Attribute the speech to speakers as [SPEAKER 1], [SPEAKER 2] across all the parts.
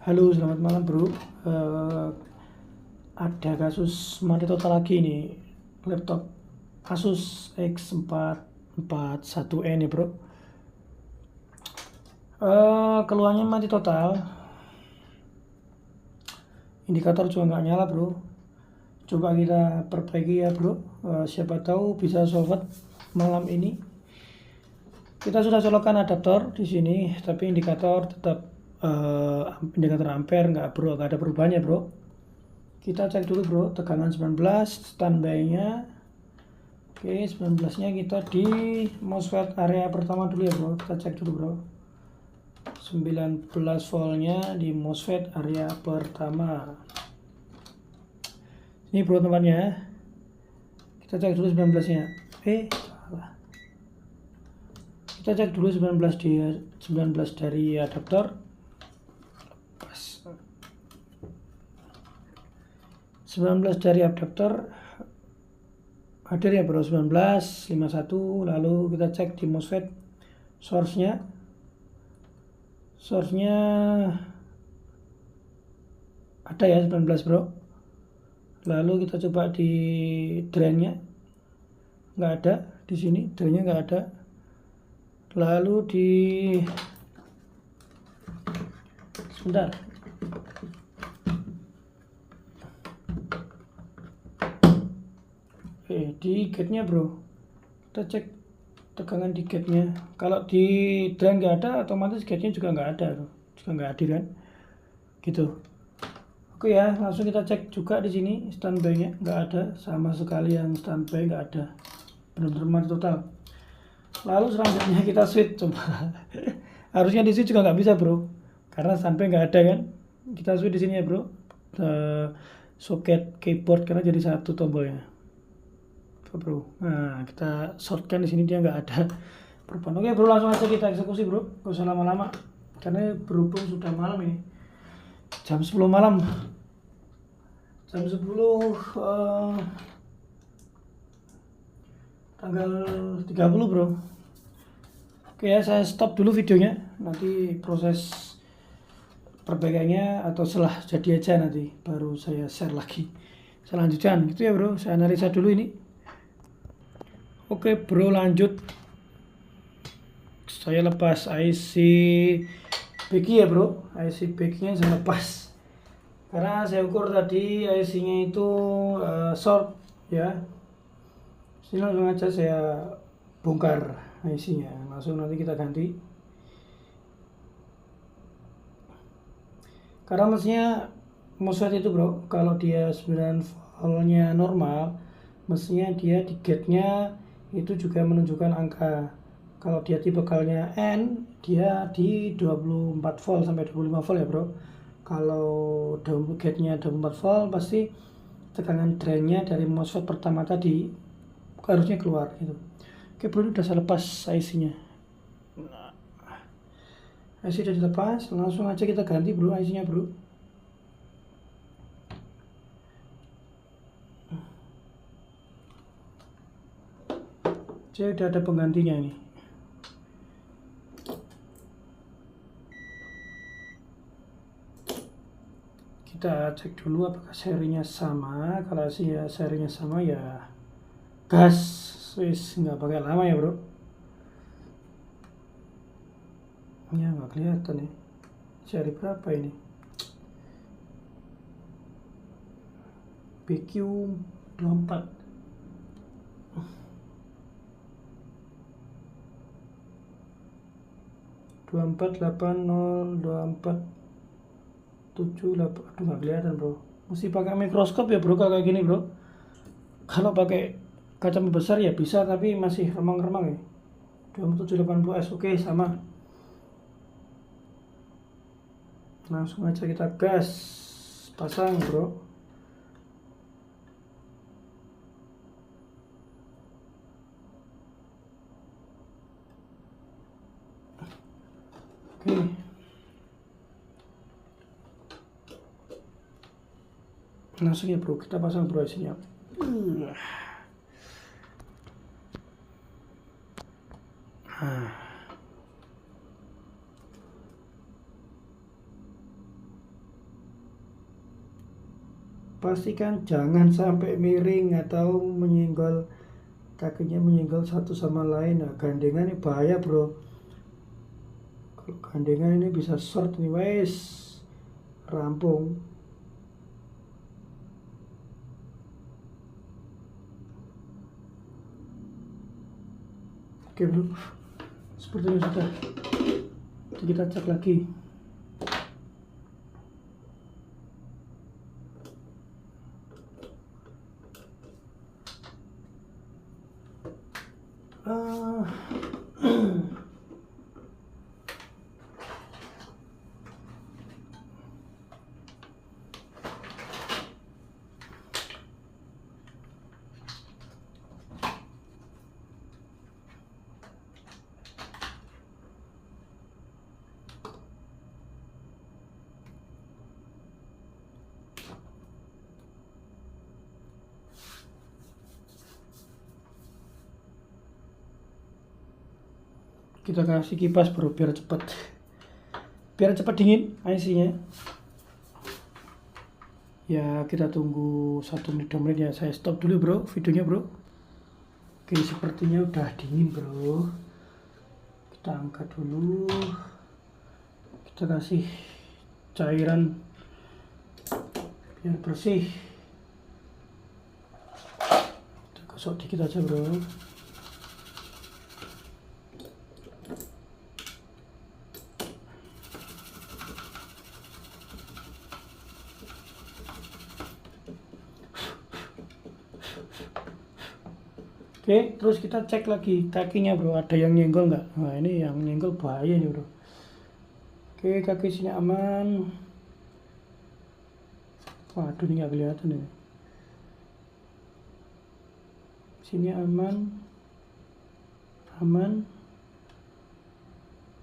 [SPEAKER 1] Halo, selamat malam bro. Eh, ada kasus mati total lagi nih. Laptop Asus X441N ya bro. Keluarnya mati total. Indikator juga nggak nyala bro. Coba kita perbaiki ya bro. Siapa tahu bisa solve malam ini. Kita sudah colokkan adaptor di sini, tapi indikator tetap indikator ampere nggak ada perubahannya bro. Kita cek dulu bro, tegangan 19, standby-nya. Oke, 19-nya kita di MOSFET area pertama dulu ya bro. Kita cek dulu bro. 19 voltnya di MOSFET area pertama. Ini bro tempatnya. Kita cek dulu 19-nya. Salah. Kita cek dulu 19 dari adaptor. Pas. 19 dari adaptor hadir ya bro, 1951. Lalu kita cek di MOSFET source-nya ada ya 19 bro. Lalu kita coba di drain-nya, nggak ada di sini, drain-nya nggak ada. Lalu di sebentar, di gate-nya bro, kita cek tegangan di gate-nya. Kalau di drain nggak ada, otomatis gate-nya juga nggak ada, juga nggak hadir kan, gitu. Oke ya, langsung kita cek juga di sini standby-nya nggak ada sama sekali, yang standby nggak ada, benar-benar mati total. Lalu selanjutnya kita switch coba. Harusnya di sini juga nggak bisa bro, karena standby nggak ada kan. Kita switch di sini ya bro, soket keyboard karena jadi satu tombolnya bro. Nah kita shortkan di sini, dia nggak ada perubahan. Oke bro, langsung aja kita eksekusi bro, gak usah lama-lama karena berhubung sudah malam ini, jam 10 malam, jam 10 tanggal 30 bro. Oke ya, saya stop dulu videonya, nanti proses perbaikannya atau setelah jadi aja nanti baru saya share lagi. Saya lanjutkan gitu ya bro, saya analisa dulu ini. Oke bro, lanjut. Saya lepas IC backy ya bro, IC backy-nya saya lepas karena saya ukur tadi IC-nya itu short ya. Sini langsung aja saya bongkar IC-nya, langsung nanti kita ganti. Karena mestinya MOSFET itu bro, kalau dia 9 voltnya normal, mestinya dia di gate-nya itu juga menunjukkan angka. Kalau dia tipikalnya N, dia di 24 volt sampai 25 volt ya bro. Kalau gate-nya 24 volt, pasti tegangan drain-nya dari MOSFET pertama tadi harusnya keluar gitu. Oke bro, udah saya lepas IC-nya. IC udah dilepas, langsung aja kita ganti bro IC-nya bro. Saya udah ada penggantinya ini. Kita cek dulu apakah serinya sama. Kalau serinya sama ya gas, Swiss nggak pakai lama ya bro. Ya nggak kelihatan nih, seri berapa ini? BQ24 24802478. Aduh nggak kelihatan bro, mesti pakai mikroskop ya bro kayak gini bro. Kalau pakai kaca besar ya bisa, tapi masih remang-remang ya. 2780S. Oke sama, langsung aja kita gas, pasang bro. Oke, langsung ya bro, kita pasang bro isinya. pastikan jangan sampai miring atau menyenggol, kakinya menyenggol satu sama lain. Nah, gandengan ini bahaya bro, kalau gandengan ini bisa short nih, wes rampung. Oke bro, sepertinya sudah. Kita cek lagi. Kita kasih kipas bro biar cepat dingin IC-nya. Ya kita tunggu 1 menit 2 menit ya, saya stop dulu bro videonya bro. Oke, sepertinya udah dingin bro, kita angkat dulu, kita kasih cairan biar bersih, kita gosok dikit aja bro. Oke, terus kita cek lagi kakinya bro, ada yang nyenggol nggak? Nah ini yang nyenggol bahaya nih bro. Oke, kaki sini aman. Waduh, ini nggak kelihatan ini. Sini aman.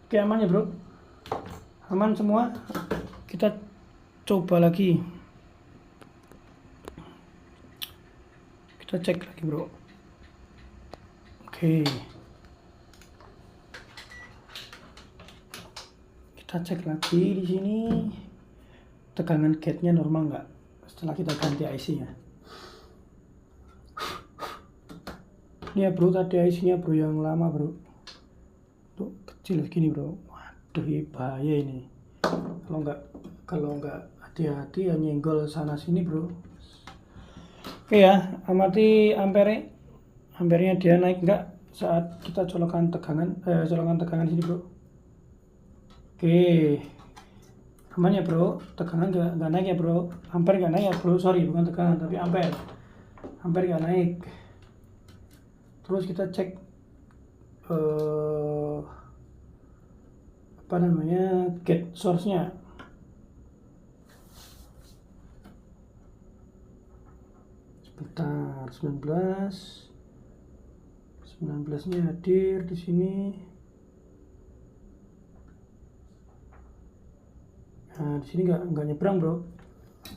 [SPEAKER 1] Oke, aman ya bro, aman semua. Kita coba lagi, kita cek lagi bro. Oke, kita cek lagi di sini tegangan gate-nya normal nggak setelah kita ganti IC-nya. Ini ya bro, tadi IC-nya bro yang lama bro, tuh kecil segini bro. Waduh, bahaya ini kalau nggak hati-hati ya nyenggol sana sini bro. Oke ya, amati ampernya dia naik enggak saat kita colokan tegangan sini bro. Oke, aman ya bro, tegangan nggak naik ya bro, ampere nggak naik ya bro, sorry bukan tegangan tapi ampere nggak naik. Terus kita cek apa namanya, gate source-nya. Sebentar, 19-nya hadir di sini. Nah, di sini nggak nyebrang bro.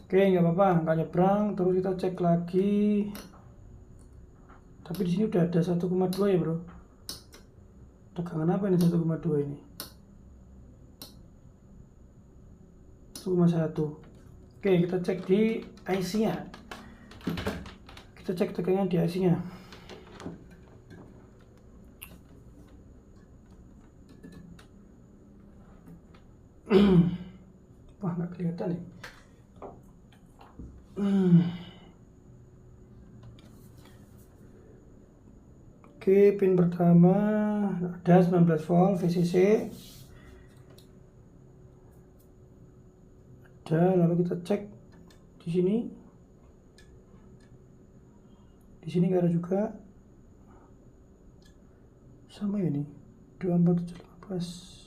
[SPEAKER 1] Oke, nggak apa-apa, nggak nyebrang. Terus kita cek lagi. Tapi di sini udah ada 1,2 ya bro. Tegangan apa ini 1,2 ini? 1,1. Oke, kita cek di IC-nya. Kita cek tegangan di IC-nya. Wah, nggak kelihatan nih. Oke, pin pertama ada 19 volt VCC. Ada, lalu kita cek di sini. Di sini nggak ada juga. Sama ya nih, 24715.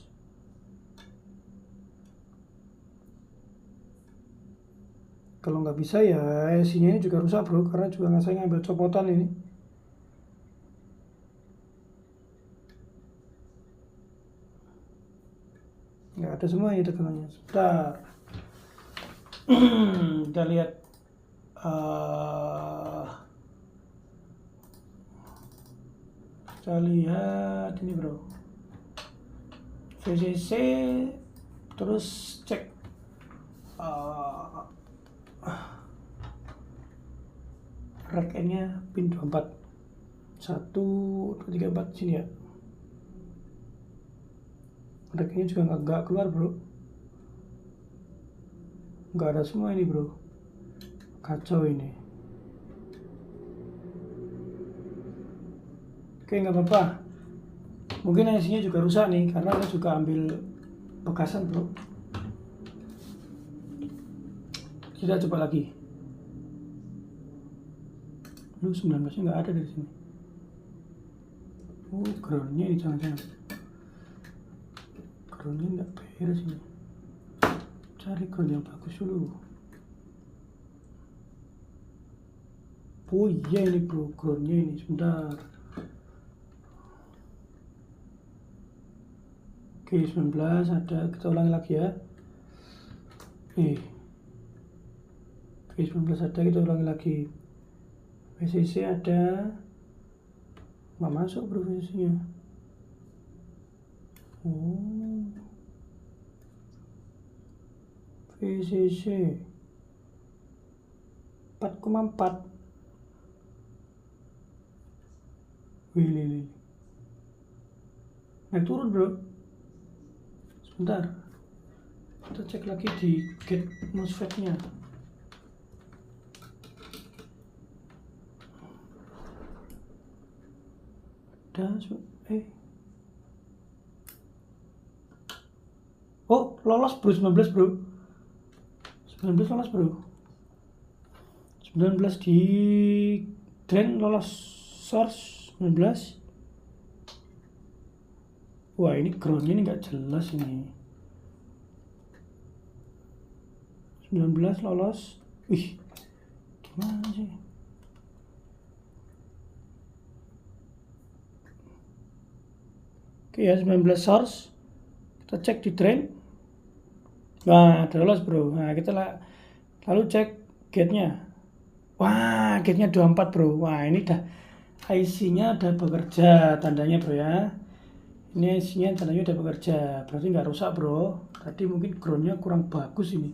[SPEAKER 1] Kalau nggak bisa ya IC-nya ini juga rusak bro, karena juga nggak saya ngambil copotan ini. Nggak ada semua ya tegangannya. Sebentar. Kita lihat. Kita lihat ini bro. VCC. Terus cek rack N-nya pin 24. 1, 2, 3, 4 sini ya. Rack N-nya juga nggak keluar bro. Nggak ada semua ini bro. Kacau ini. Oke, nggak apa-apa. Mungkin IC-nya juga rusak nih, karena saya juga ambil bekasan bro. Kita coba lagi. Lu 19-nya nggak ada dari sini. Oh, groundnya ini jangan-jangan. Groundnya nggak beres ini. Cari ground yang bagus dulu. Oh iya ini bro, groundnya ini sebentar. Oke, 19 ada, kita ulangi lagi ya. Oke, 19 ada, kita ulangi lagi. VCC ada, nggak masuk bro VCC nya. Oh, VCC 4,4. Wih, naik turun bro. Sebentar, kita cek lagi di gate MOSFET nya. Oh, lolos bro, 19 bro. 19 lolos bro. 19 di drain lolos, source 19. Wah, ini groundnya ini nggak jelas ini. 19 lolos. Wih, gimana sih? Oke ya, 19 source. Kita cek di drain. Wah, ada lolos bro. Nah, kita lalu cek gate-nya. Wah, gate-nya 24 bro. Wah, ini dah IC-nya udah bekerja tandanya bro ya. Ini IC-nya tandanya udah bekerja. Berarti nggak rusak bro. Tadi mungkin groundnya kurang bagus ini.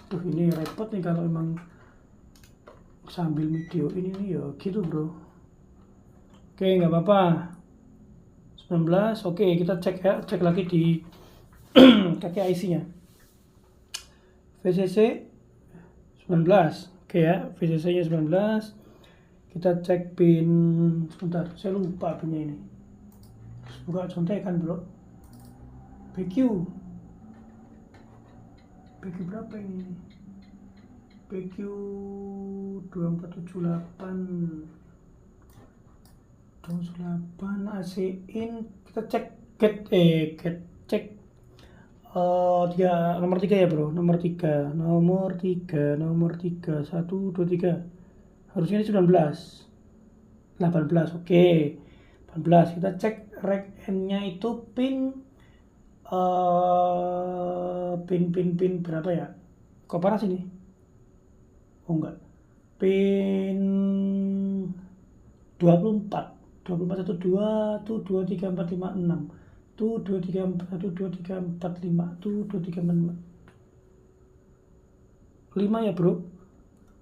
[SPEAKER 1] Tuh, ini repot nih kalau emang sambil video ini nih ya gitu bro. Oke, nggak apa-apa. 19, oke, kita cek ya, cek lagi di kaki IC-nya. VCC 19, oke ya, VCC-nya 19. Kita cek pin, sebentar, saya lupa pinnya ini. Buka contekan bro. PQ berapa ini? PQ 2478 AC in. Kita cek cek nomor 3 ya bro, nomor 3 1, 2, 3. Harusnya ini 19 18, oke. 18, kita cek rack N nya itu pin berapa ya? Kok panas ini? Oh enggak, pin 24 1, 2 tuh 2, 3, 4, 5, 6 tuh 2, 3, 1, 2, 3, 4, 5 tuh 2, 3, 4, 5 ya bro,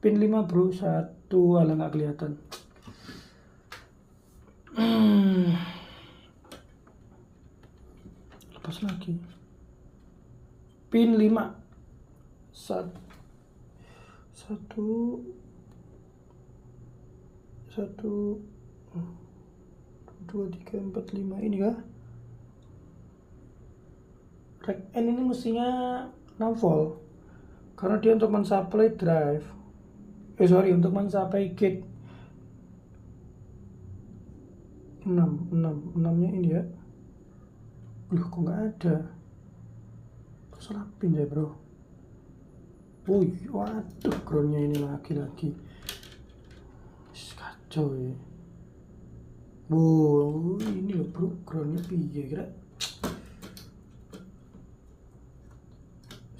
[SPEAKER 1] pin 5 bro. 1, ala nggak kelihatan. Lepas lagi pin 5 1, 2, 3, 4, 5 ini kah? Rack N ini mestinya 6 volt karena dia untuk mensupply drive, untuk mensupply gate. 6 nya ini ya. Loh, kok nggak ada? Salah pin ya bro. Waduh, groundnya ini lagi kacau ya. Ini loh bro, groundnya piye kira?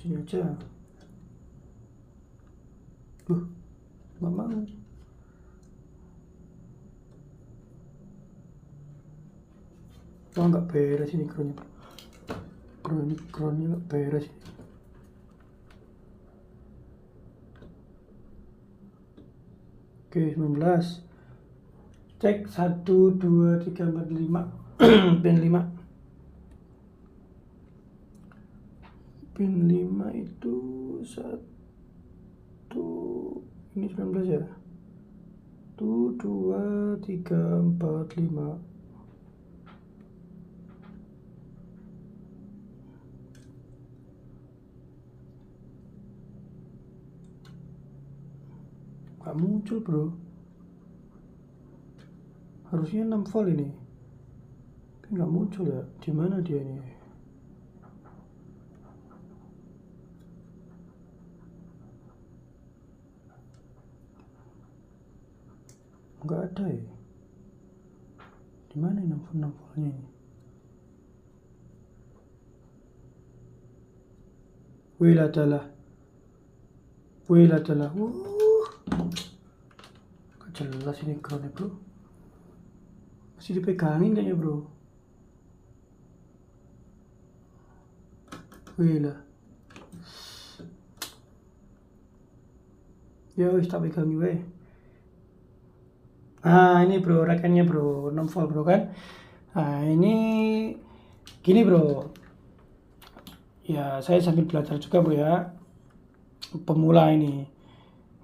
[SPEAKER 1] Sini aja. Loh, nggak mau. Wah, nggak beres ini groundnya. Groundnya nggak beres. Oke, 19. Cek 1, 2, 3, 4, 5. Pin 5. Pin 5 itu 1. Ini 19 ya. 1, 2, 3, 4, 5. Gak muncul bro, harusnya 6 volt ini, tapi gak muncul ya. Di mana dia ini? Gak ada ya. Di mana 6 voltnya ini? Wih adalah. Gak jelas ini groundnya bro, masih dipegangin kayaknya bro. Wih lah. Ya wis tak pegang juga. Nah ini bro rekannya bro, 6 volt bro kan. Nah ini gini bro, ya saya sambil belajar juga bro ya, pemula ini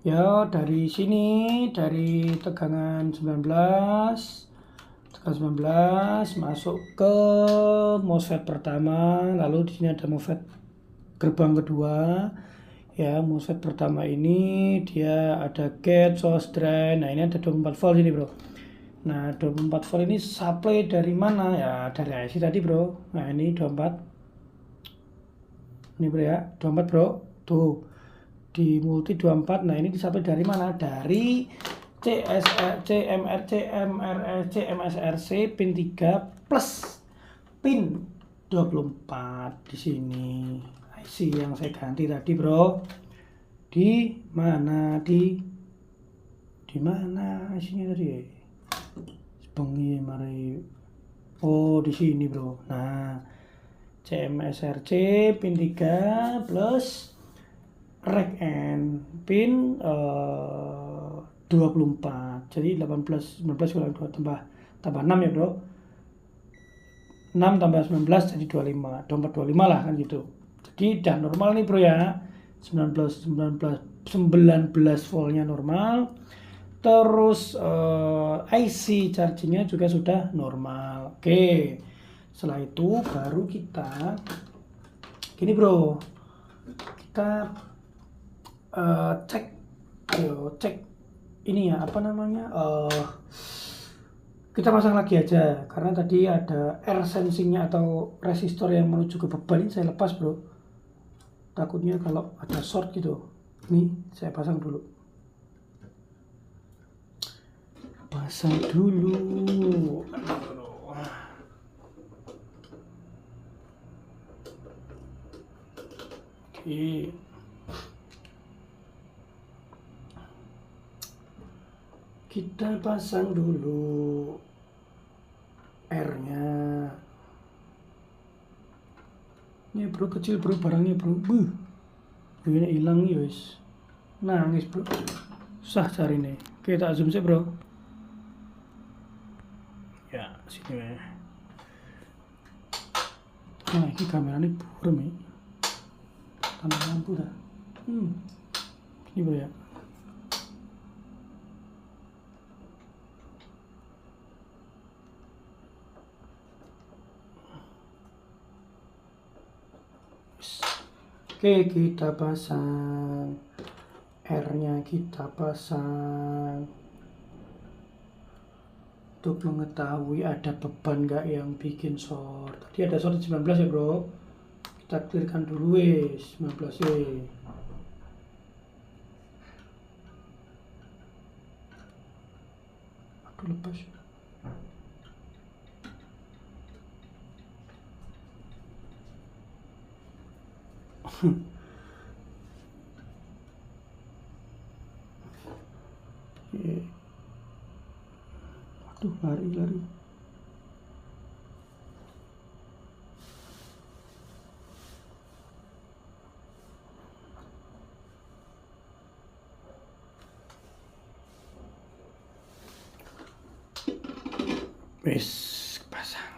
[SPEAKER 1] ya. Dari sini, dari tegangan 19 masuk ke MOSFET pertama, lalu di sini ada MOSFET gerbang kedua ya. MOSFET pertama ini dia ada gate, source, drain. Nah ini ada 24 volt ini bro. Nah 24 volt ini supply dari mana ya? Dari IC tadi bro. Nah ini 24 ini bro ya, 24 bro tuh di multi 24. Nah ini disupply dari mana? Dari CMSRC pin 3 plus pin 24 di sini. IC yang saya ganti tadi bro. Di mana IC-nya tadi? Bengi mari. Oh di sini bro. Nah CMSRC pin 3 plus rack and pin 24. Jadi 19 kurang 2 tambah 6 ya bro. 6 tambah 19 jadi 25. 25 lah kan gitu. Jadi udah normal nih bro ya. 19 voltnya normal. Terus IC chargingnya juga sudah normal. Oke. Setelah itu baru kita gini bro. Kita cek ini ya, apa namanya, kita pasang lagi aja karena tadi ada air sensingnya atau resistor yang menuju ke beban ini saya lepas bro, takutnya kalau ada short gitu. Ini saya pasang dulu, oke. Kita pasang dulu R-nya. Ini bro kecil bro barangnya bro. Ini hilang ya wis. Nangis bro. Susah cari nih. Oke tak zoom sih bro. Ya sini ya. Nah ini kameranya buram ya. Tambah lampu dah. Ini bro ya. Oke kita pasang R-nya, kita pasang untuk mengetahui ada beban nggak yang bikin short. Tadi ada short 19 ya bro, kita clearkan dulu 19 aduh lepas. Aduh lari. Wes pasang.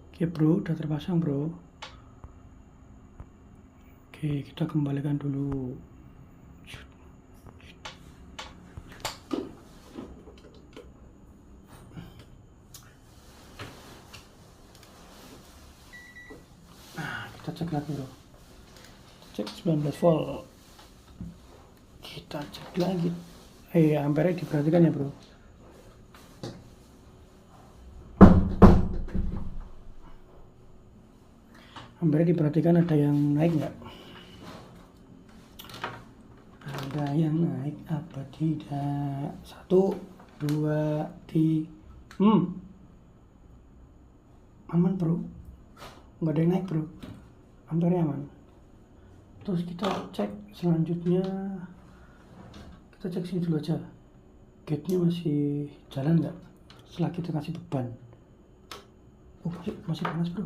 [SPEAKER 1] Oke bro, udah terpasang bro. Oke, kita kembalikan dulu. Nah, kita cek lagi bro. Cek 19 volt. Kita cek lagi. Ampere diperhatikan ya bro. Ampere diperhatikan, ada yang naik nggak? Ada yang naik apa tidak? 1, 2, 3. Aman bro, nggak ada yang naik bro, ampere aman. Terus kita cek selanjutnya, kita cek sini dulu aja, gate-nya masih jalan nggak setelah kita kasih beban. Masih panas bro,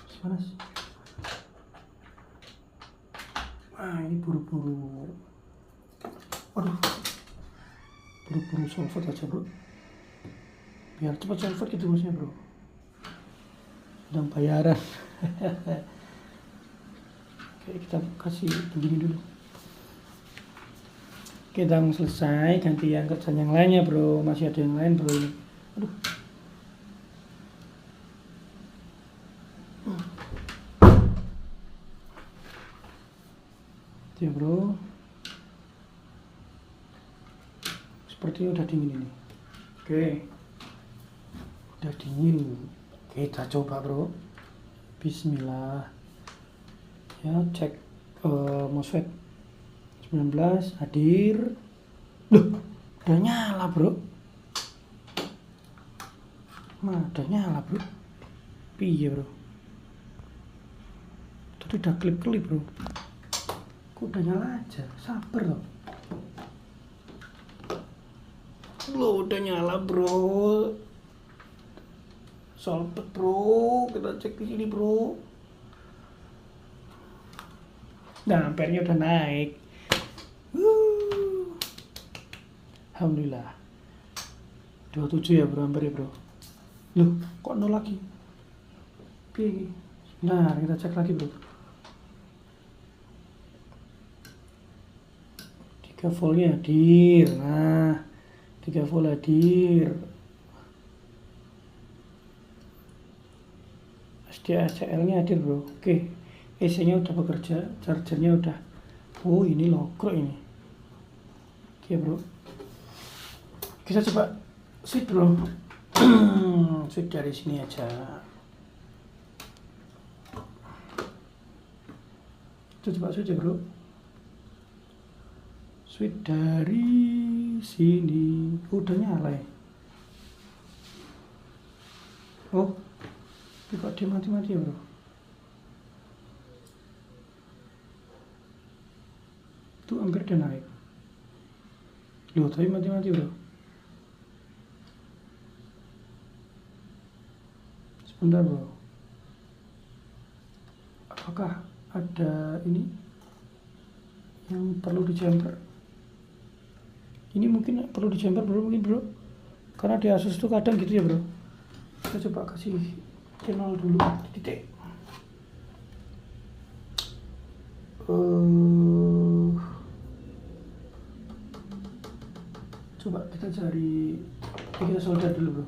[SPEAKER 1] masih panas. Ini buru-buru, waduh, buru-buru solver aja bro, biar cepat solver gitu maksudnya bro, sedang bayaran. Oke, kita kasih begini dulu. Kita selesai, ganti yang kerjaan yang lainnya bro, masih ada yang lain bro ini. Aduh. Ya bro, sepertinya udah dingin ini. Oke, udah dingin, kita coba bro. Bismillah ya, cek MOSFET 19 hadir. Loh, udah nyala bro, udah nyala bro. Piye bro, tadi udah klip-klip bro, kok udah nyala aja, sabar loh. Lo udah nyala bro, solpet bro, kita cek di sini bro. Nah, ampernya udah naik. Alhamdulillah. 27 ya bro, ampere bro. Loh, kok 0 lagi? Piye? Nah, kita cek lagi bro. 3 voltnya hadir. Nah, 3 volt hadir. SDACL-nya hadir bro. Oke, AC-nya udah bekerja, chargernya udah. Oh, ini logro ini. Oke bro, kita coba switch bro. Switch dari sini aja. Kita coba switch ya bro. Switch dari sini. Udah nyala ya. Oh, ini kok dia mati-mati ya bro. Itu ampere udah naik. Loh, tapi mati-mati bro. Sebentar bro, apakah ada ini yang perlu dijamper? Ini mungkin perlu dijamper bro, mungkin bro, karena di Asus tuh kadang gitu ya bro. Kita coba kasih channel dulu titik. Coba kita cari, kita solder dulu bro.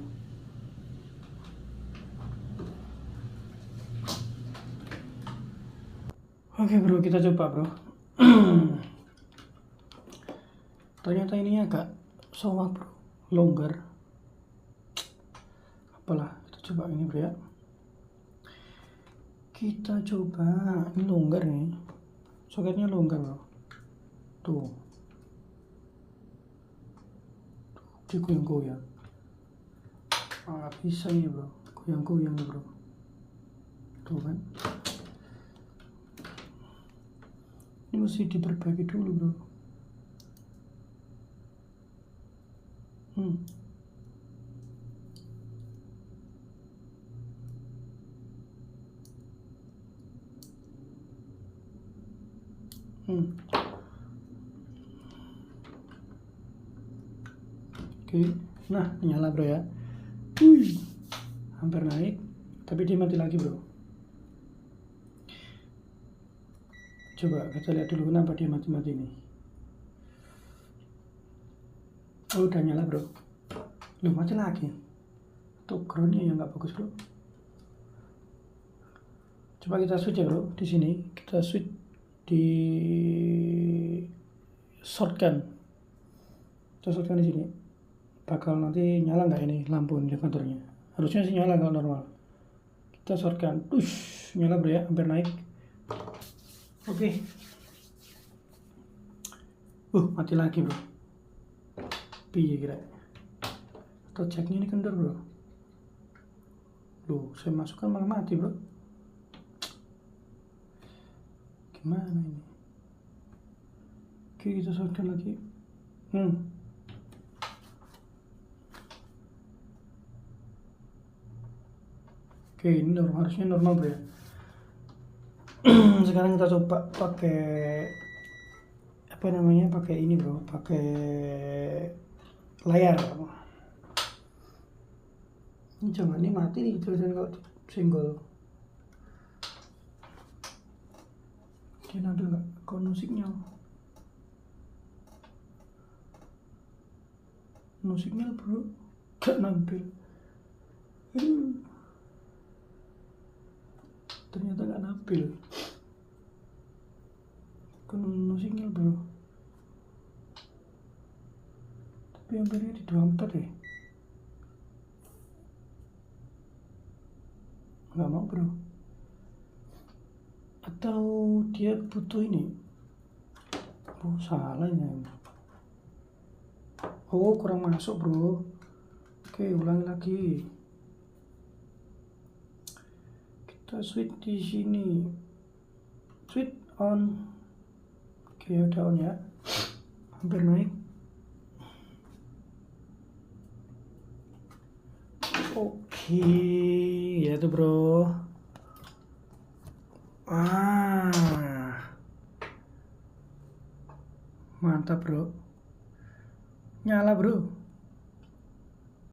[SPEAKER 1] Oke bro, kita coba bro. Ternyata ini agak soak bro, longgar. Apalah, kita coba ini bro ya. Kita coba, ini longgar nih, soketnya longgar bro. Tuh, dia goyang-goyang. Bisa ini bro, goyang-goyang bro. Tuh kan, ini mesti diperbaiki dulu bro. Oke, nah nyala bro ya. Wih, hampir naik, tapi dia mati lagi bro. Coba kita lihat dulu kenapa dia mati-mati nih. Oh, udah nyala bro. Loh, mati lagi. Tuh groundnya yang nggak bagus bro. Coba kita switch ya bro. Di sini kita switch di shotgun. Kita shotgun di sini. Bakal nanti nyala nggak ini lampu indikatornya? Harusnya sih nyala kalau normal. Kita shotgun. Tush, nyala bro ya. Hampir naik. Oke. Mati lagi bro. Piye kira? Atau ceknya ini kendor bro. Loh, saya masukkan malah mati bro. Gimana ini? Oke, kita shotgun lagi. Oke, ini normal, harusnya normal bro ya. Sekarang kita coba pakai apa namanya, pakai ini bro, pakai layar. Ini jangan, ini mati nih tulisan kalau single. Ini ada nggak kono signal? No signal bro, gak nampil. Ternyata gak nampil. Kono signal bro. Tapi hampirnya di 24 ya. Nggak mau bro. Atau dia butuh ini? Salah ini. Kurang masuk bro. Oke, ulangi lagi. Kita switch di sini. Switch on. Oke, udah on ya. Hampir naik. Oke, ya tuh bro. Mantap bro. Nyala bro.